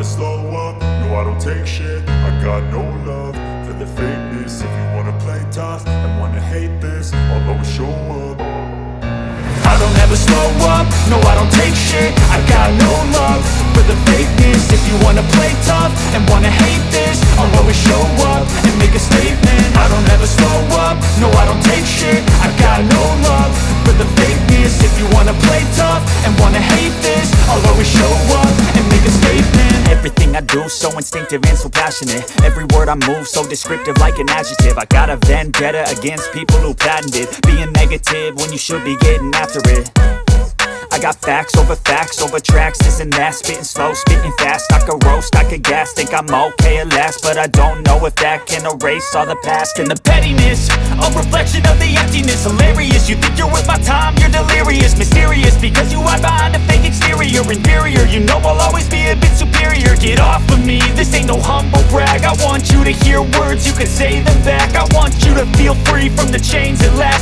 slow up, no I don't take shit. I got no love for the fakeness. If you wanna play tough and wanna hate this, I'll always show up. I don't ever slow up, no I don't take shit. I got no love for the fakeness. If you wanna play tough and wanna hate this, I'll always show up and make a statement. I don't ever slow up, no I don't take shit. I got no love for the fakeness. If you wanna play tough and wanna hate this, I'll always show up and make a statement. Everything I do so instinctive and so passionate. Every word I move so descriptive like an adjective. I got a vendetta against people who patented being negative when you should be getting after it. I got facts over tracks, this and that. Spitting slow, spitting fast. I could roast, I could gas. Think I'm okay at last, but I don't know if that can erase all the past. And the pettiness, a reflection of the emptiness. Hilarious, you think you're worth my time, you're delirious. Mysterious, because you hide behind a fake exterior. Inferior, you know I'll always be a bit superior. Get off of me, this ain't no humble brag. I want you to hear words, you can say them back. I want